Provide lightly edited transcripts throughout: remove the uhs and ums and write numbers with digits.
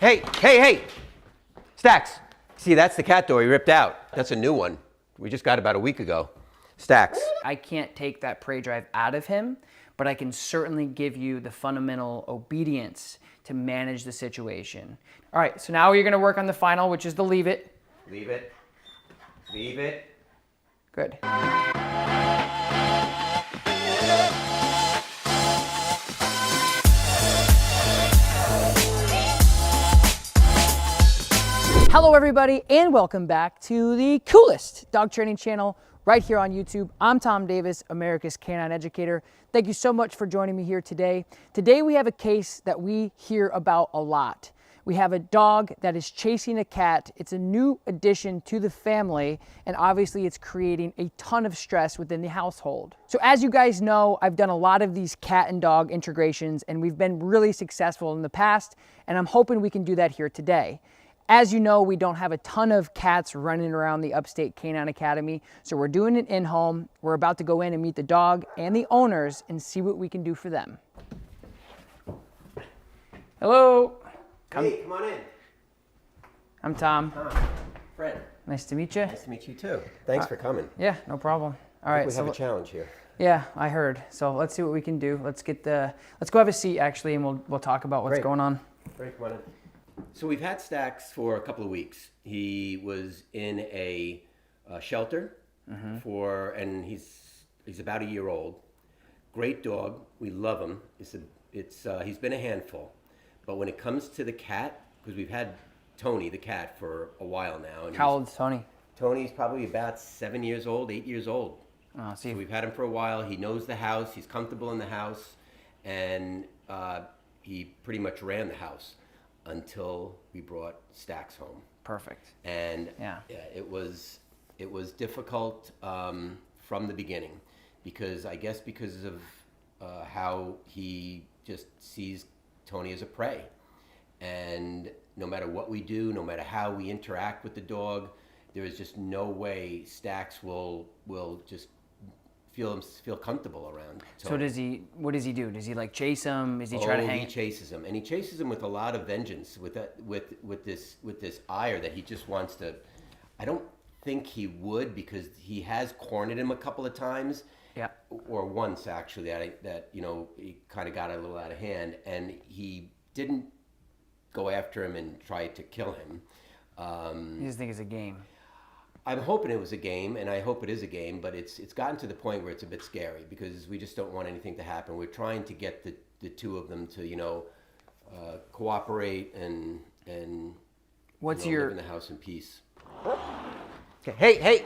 Hey! Stacks. See, that's the cat door he ripped out. That's a new one. We just got about a week ago. Stacks. I can't take that prey drive out of him, but I can certainly give you the fundamental obedience to manage the situation. All right, so now you're gonna work on the final, which is the leave it. Leave it. Leave it. Good. Hello everybody, and welcome back to the coolest dog training channel right here on YouTube. I'm Tom Davis, America's Canine Educator. Thank you so much for joining me here today. Today we have a case that we hear about a lot. We have a dog that is chasing a cat. It's a new addition to the family, and obviously it's creating a ton of stress within the household. So as you guys know, I've done a lot of these cat and dog integrations, and we've been really successful in the past, and I'm hoping we can do that here today. As you know, we don't have a ton of cats running around the Upstate Canine Academy, so we're doing it in-home. We're about to go in and meet the dog and the owners and see what we can do for them. Hello. Hey, come on in. I'm Tom. Fred. Nice to meet you. Nice to meet you too. Thanks for coming. Yeah, no problem. All right. We have a challenge here. Yeah, I heard. So let's see what we can do. Let's go have a seat actually, and we'll talk about what's going on. Great, come on in. So we've had Stacks for a couple of weeks. He was in a shelter and he's about a year old. Great dog. We love him. He's been a handful. But when it comes to the cat, because we've had Tony, the cat, for a while now. And how old is Tony? Tony's probably about 7 years old, 8 years old. Oh, so we've had him for a while. He knows the house. He's comfortable in the house. And he pretty much ran the house until we brought Stacks home. Perfect. And it was difficult from the beginning, because of how he just sees Tony as a prey. And no matter what we do, no matter how we interact with the dog, there is just no way Stacks will just feel comfortable around Tony. So what does he do? Does he like chase him? Is he try to hang? He chases him, and he chases him with a lot of vengeance, with this ire that he just wants to. I don't think he would, because he has cornered him a couple of times. Yeah. Or once actually, that he kind of got a little out of hand, and he didn't go after him and try to kill him. You just think it's a game. I'm hoping it was a game, and I hope it is a game, but it's gotten to the point where it's a bit scary, because we just don't want anything to happen. We're trying to get the two of them to cooperate and live in the house in peace. Okay. Hey.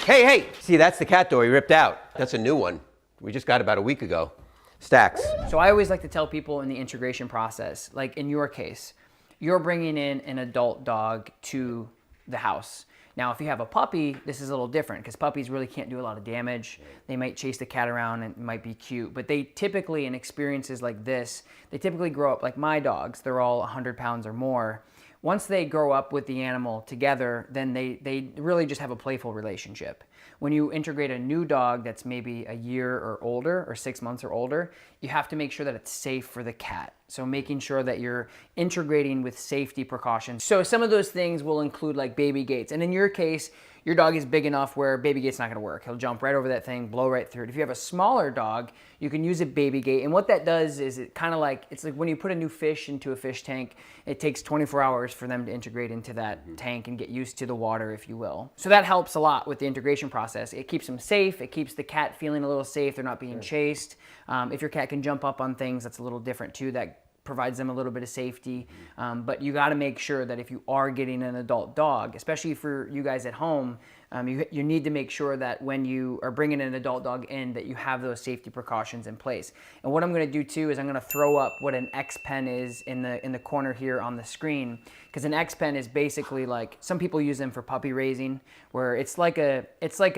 Hey! See, that's the cat door he ripped out. That's a new one. We just got about a week ago. Stacks. So I always like to tell people in the integration process, like in your case, you're bringing in an adult dog to the house. Now, if you have a puppy, this is a little different, because puppies really can't do a lot of damage. They might chase the cat around and it might be cute, but they typically, in experiences like this, they typically grow up like my dogs. They're all 100 pounds or more. Once they grow up with the animal together, then they really just have a playful relationship. When you integrate a new dog that's maybe a year or older, or 6 months or older, you have to make sure that it's safe for the cat. So making sure that you're integrating with safety precautions. So some of those things will include like baby gates. And in your case, your dog is big enough where baby gate's not gonna work. He'll jump right over that thing, blow right through it. If you have a smaller dog, you can use a baby gate. And what that does is it's like when you put a new fish into a fish tank, it takes 24 hours for them to integrate into that tank and get used to the water, if you will. So that helps a lot with the integration process. It keeps them safe. It keeps the cat feeling a little safe. They're not being chased. If your cat can jump up on things, that's a little different too. That provides them a little bit of safety. But you got to make sure that if you are getting an adult dog, especially for you guys at home, you need to make sure that when you are bringing an adult dog in, that you have those safety precautions in place. And what I'm going to do too is I'm going to throw up what an X pen is in the corner here on the screen, because an X pen is basically like, some people use them for puppy raising, where it's like a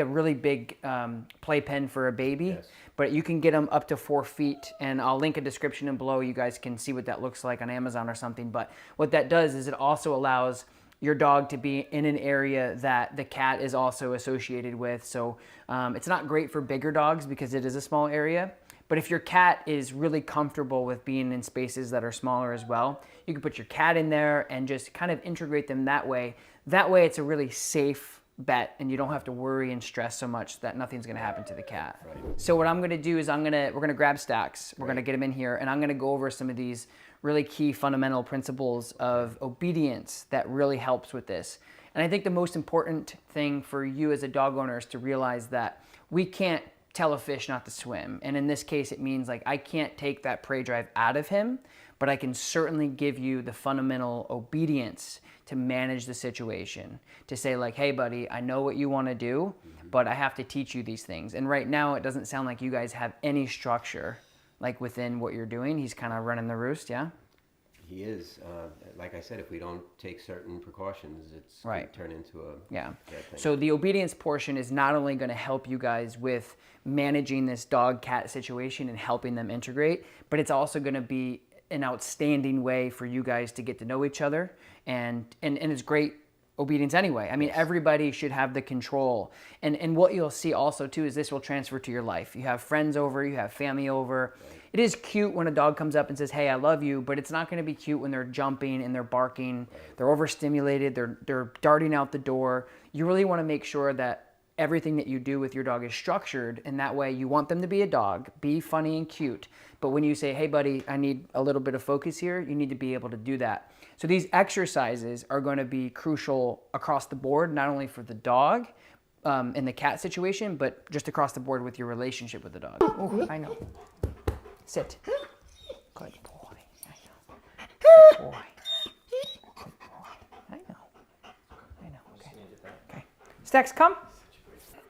really big play pen for a baby. Yes. But you can get them up to 4 feet, and I'll link a description below. You guys can see what that looks like on Amazon or something. But what that does is it also allows your dog to be in an area that the cat is also associated with. So it's not great for bigger dogs because it is a small area. But if your cat is really comfortable with being in spaces that are smaller as well, you can put your cat in there and just kind of integrate them that way. That way it's a really safe bet and you don't have to worry and stress so much that nothing's gonna happen to the cat. Right. So what I'm gonna do is we're gonna grab Stacks, we're gonna get him in here, and I'm gonna go over some of these really key fundamental principles of obedience that really helps with this. And I think the most important thing for you as a dog owner is to realize that we can't tell a fish not to swim. And in this case, it means like I can't take that prey drive out of him, but I can certainly give you the fundamental obedience to manage the situation. To say like, hey buddy, I know what you want to do, but I have to teach you these things. And right now it doesn't sound like you guys have any structure like within what you're doing. He's kind of running the roost, yeah? He is. Like I said, if we don't take certain precautions, it's Right. going to turn into a Yeah. bad thing. So the obedience portion is not only going to help you guys with managing this dog-cat situation and helping them integrate, but it's also going to be an outstanding way for you guys to get to know each other. And it's great obedience anyway. I mean, everybody should have the control. And what you'll see also too is this will transfer to your life. You have friends over, you have family over. Right. It is cute when a dog comes up and says, hey, I love you, but it's not going to be cute when they're jumping and they're barking, they're overstimulated, they're darting out the door. You really want to make sure that everything that you do with your dog is structured, and that way you want them to be a dog, be funny and cute. But when you say, hey buddy, I need a little bit of focus here, you need to be able to do that. So these exercises are going to be crucial across the board, not only for the dog in the cat situation, but just across the board with your relationship with the dog. Oh, I know. Sit. Good boy. I know. Boy. Good boy. I know. I know. Okay. Okay. Stacks, come.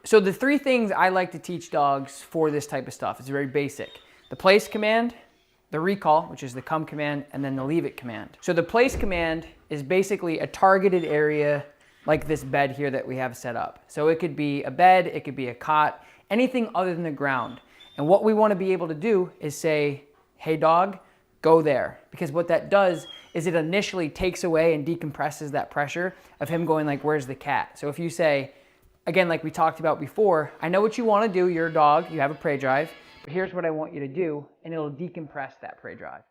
So the three things I like to teach dogs for this type of stuff is very basic. The place command, the recall, which is the come command, and then the leave it command. So the place command is basically a targeted area like this bed here that we have set up. So it could be a bed, it could be a cot, anything other than the ground. And what we want to be able to do is say, hey dog, go there. Because what that does is it initially takes away and decompresses that pressure of him going like, where's the cat? So if you say, again, like we talked about before, I know what you want to do, you're a dog, you have a prey drive, but here's what I want you to do, and it'll decompress that prey drive.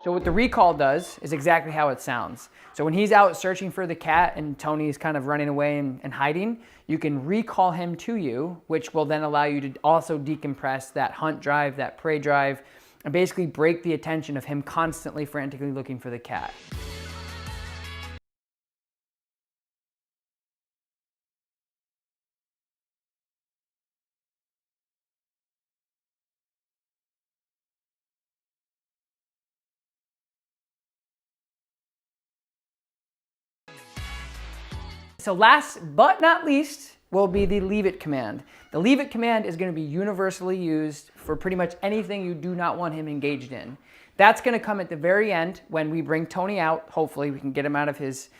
So what the recall does is exactly how it sounds. So when he's out searching for the cat and Tony's kind of running away and hiding, you can recall him to you, which will then allow you to also decompress that hunt drive, that prey drive, and basically break the attention of him constantly frantically looking for the cat. So last but not least will be the leave it command. The leave it command is going to be universally used for pretty much anything you do not want him engaged in. That's going to come at the very end when we bring Tony out. Hopefully we can get him out of his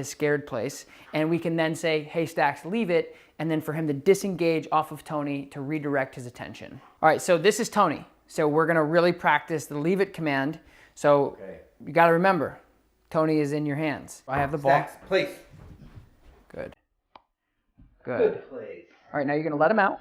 scared place, and we can then say, hey Stacks, leave it, and then for him to disengage off of Tony to redirect his attention. All right, so this is Tony. So we're going to really practice the leave it command. So you got to remember, Tony is in your hands. I have the ball. Stacks, please. Good. Good. Please. All right, now you're going to let him out.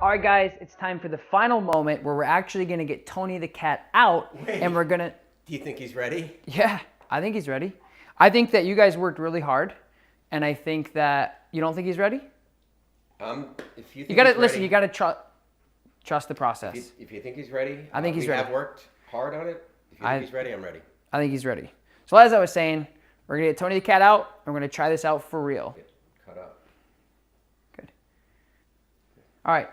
All right, guys, it's time for the final moment where we're actually going to get Tony the cat out. Wait. And we're going to... Do you think he's ready? Yeah, I think he's ready. I think that you guys worked really hard, and I think that... You don't think he's ready? If you think You got to... he's Listen, ready, you got to trust the process. If you think he's ready, I think he's ready. We have worked hard on it. If you think he's ready, I'm ready. I think he's ready. So as I was saying, we're going to get Tony the cat out, and we're going to try this out for real. Get cut up. Good. All right.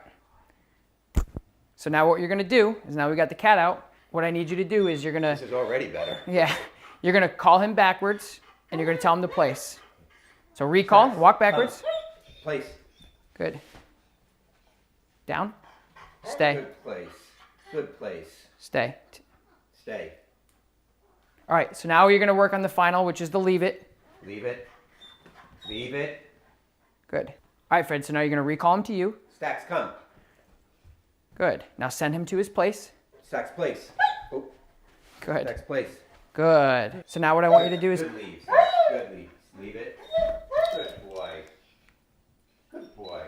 So now what you're going to do is now we got the cat out. What I need you to do is you're going to... This is already better. Yeah. You're going to call him backwards, and you're going to tell him the place. So recall, Stax, walk backwards. Place. Good. Down. Stay. Good place. Good place. Stay. Stay. All right, so now you're gonna work on the final, which is the leave it. Leave it. Leave it. Good. All right, Fred, so now you're gonna recall him to you. Stax, come. Good. Now send him to his place. Stax, place. Oh, Good. Stax, place. Good. So now what I want you to do is, Good leave. Stax. Good leave. Leave it. Good boy. Good boy.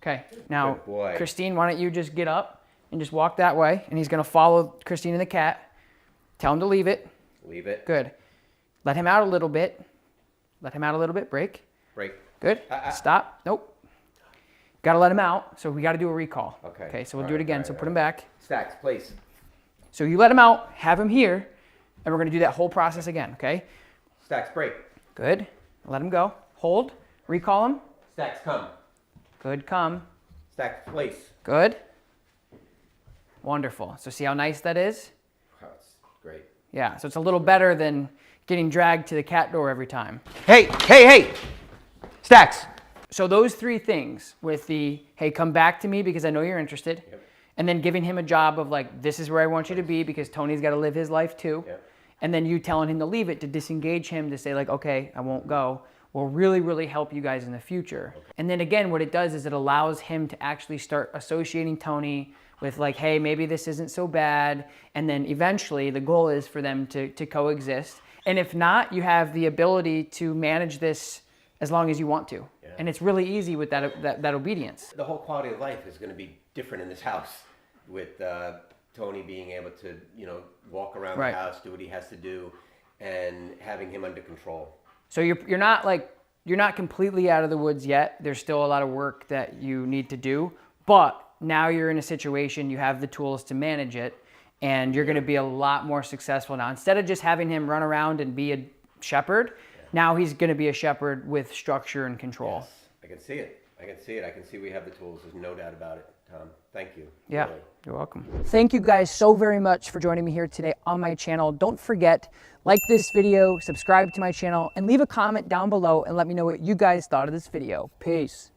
okay, now Good boy. Christine, why don't you just get up and just walk that way, and he's gonna follow Christine and the cat. Tell him to leave it. Leave it. Good. Let him out a little bit. Let him out a little bit. Break. Break. Good. Stop. Nope. Got to let him out. So we got to do a recall. Okay. Okay. So we'll do it again. So put him back. Stax, place. So you let him out. Have him here, and we're going to do that whole process again. Okay. Stax, break. Good. Let him go. Hold. Recall him. Stax, come. Good. Come. Stax, place. Good. Wonderful. So see how nice that is? Wow, that's great. Yeah. So it's a little better than getting dragged to the cat door every time. Hey, hey, hey! Stax! So those three things with the, hey, come back to me because I know you're interested. Yep. And then giving him a job of like, this is where I want you to be because Tony's got to live his life too. Yep. And then you telling him to leave it, to disengage him, to say like, okay, I won't go, will really, really help you guys in the future. Okay. And then again, what it does is it allows him to actually start associating Tony with like, hey, maybe this isn't so bad. And then eventually the goal is for them to coexist. And if not, you have the ability to manage this as long as you want to. Yeah. And it's really easy with that obedience. The whole quality of life is going to be different in this house with Tony being able to, walk around right. the house, do what he has to do, and having him under control. So you're not completely out of the woods yet. There's still a lot of work that you need to do, but now you're in a situation, you have the tools to manage it, and you're going to be a lot more successful now. Instead of just having him run around and be a shepherd, now he's going to be a shepherd with structure and control. Yes, I can see it. I can see we have the tools. There's no doubt about it, Tom. Thank you. Yeah, really. You're welcome. Thank you guys so very much for joining me here today on my channel. Don't forget, like this video, subscribe to my channel, and leave a comment down below and let me know what you guys thought of this video. Peace.